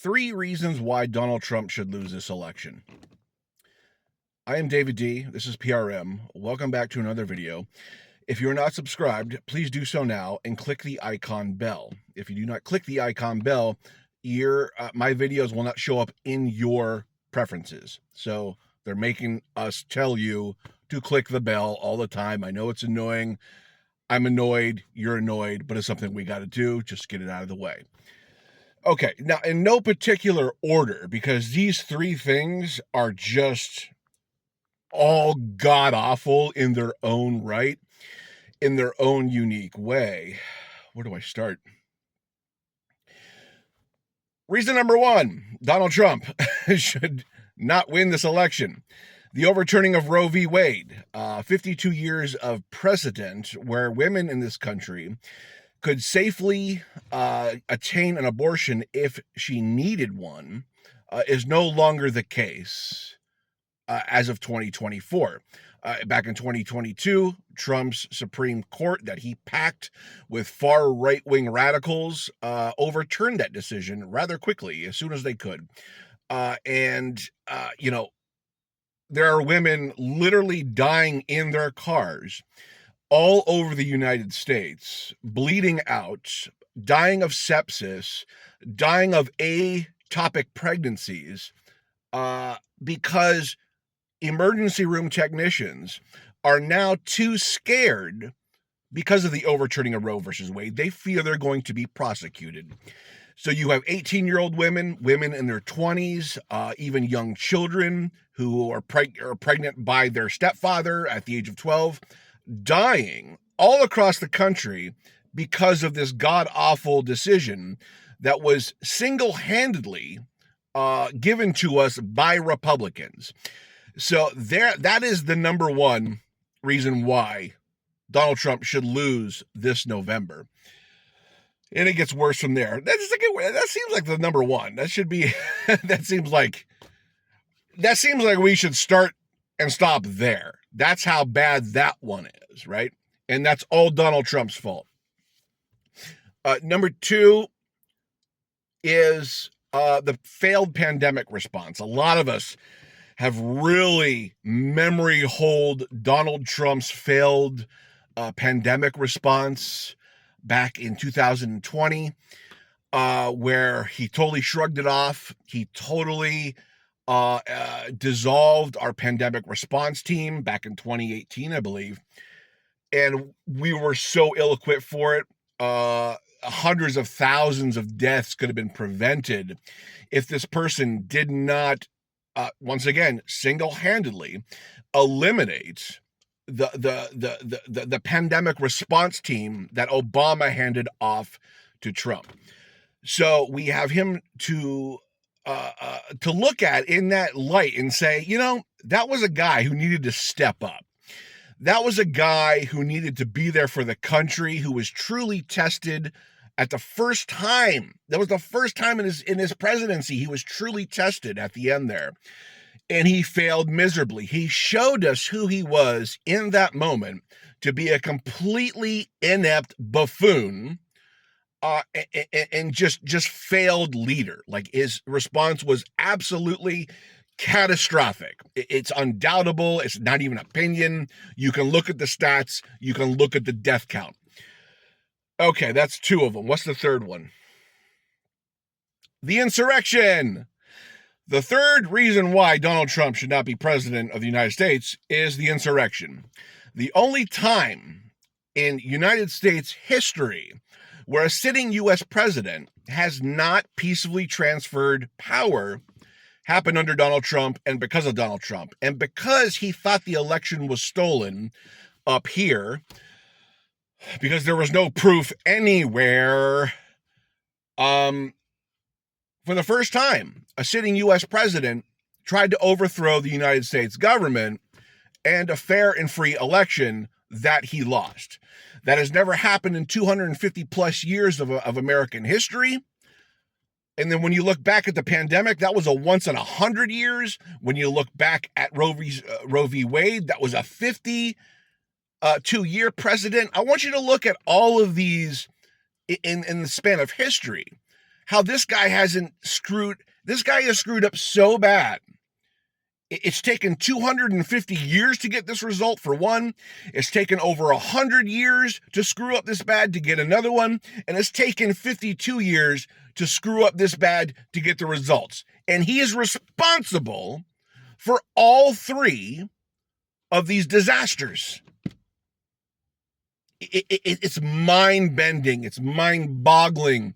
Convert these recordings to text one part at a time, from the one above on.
3 reasons why Donald Trump should lose this election. I am David D. This is PRM. Welcome back to another video. If you're not subscribed, please do so now and click the icon bell. If you do not click the icon bell, my videos will not show up in your preferences. So they're making us tell you to click the bell all the time. I know it's annoying. I'm annoyed. You're annoyed, but it's something we got to do. Just get it out of the way. Okay, now in no particular order, because these 3 things are just all god-awful in their own right, in their own unique way. Where do I start? Reason number 1, Donald Trump should not win this election. The overturning of Roe v. Wade, 52 years of precedent where women in this country could safely attain an abortion if she needed one, is no longer the case as of 2024. Back in 2022, Trump's Supreme Court that he packed with far right-wing radicals overturned that decision rather quickly, as soon as they could. There are women literally dying in their cars all over the United States, bleeding out, dying of sepsis, dying of ectopic pregnancies, because emergency room technicians are now too scared because of the overturning of Roe versus Wade. They fear they're going to be prosecuted. So you have 18-year-old women in their 20s, even young children who are pregnant by their stepfather at the age of 12, dying all across the country because of this god-awful decision that was single-handedly given to us by Republicans. So that is the number 1 reason why Donald Trump should lose this November. And it gets worse from there. That seems like the number 1. That should be, that seems like we should start and stop there. That's how bad that one is, right? And that's all Donald Trump's fault. Number 2 is the failed pandemic response. A lot of us have really memory-holed Donald Trump's failed pandemic response back in 2020, where he totally shrugged it off. He totally dissolved our pandemic response team back in 2018, I believe. And we were so ill-equipped for it. Hundreds of thousands of deaths could have been prevented if this person did not, once again, single-handedly eliminate the pandemic response team that Obama handed off to Trump. So we have him to look at in that light and say, that was a guy who needed to step up. That was a guy who needed to be there for the country, who was truly tested at the first time. That was the first time in his presidency he was truly tested at the end there. And he failed miserably. He showed us who he was in that moment to be a completely inept buffoon and just failed leader. Like, his response was absolutely catastrophic. It's undoubtable. It's not even opinion. You can look at the stats. You can look at the death count. Okay, that's 2 of them. What's the third one? The insurrection. The 3rd reason why Donald Trump should not be president of the United States is the insurrection. The only time in United States history where a sitting U.S. president has not peacefully transferred power happened under Donald Trump and because of Donald Trump. And because he thought the election was stolen up here, because there was no proof anywhere, for the first time, a sitting U.S. president tried to overthrow the United States government and a fair and free election that he lost. That has never happened in 250 plus years of American history. And then when you look back at the pandemic, that was a once in 100 years. When you look back at Roe v. Wade, that was a 52-year precedent. I want you to look at all of these in the span of history how this guy has screwed up so bad. It's taken 250 years to get this result, for one. It's taken over 100 years to screw up this bad to get another one. And it's taken 52 years to screw up this bad to get the results. And he is responsible for all three of these disasters. It's mind-bending. It's mind-boggling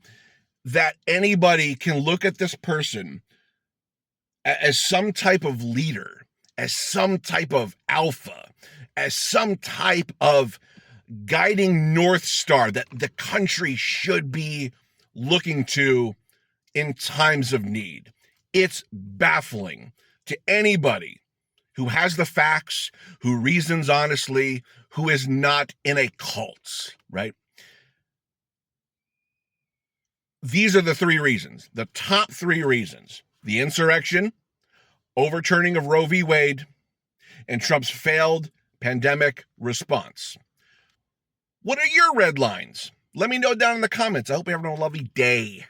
that anybody can look at this person as some type of leader, as some type of alpha, as some type of guiding North Star that the country should be looking to in times of need. It's baffling to anybody who has the facts, who reasons honestly, who is not in a cult, right? These are the three reasons, the top three reasons: the insurrection, overturning of Roe v. Wade, and Trump's failed pandemic response. What are your red lines? Let me know down in the comments. I hope you have a lovely day.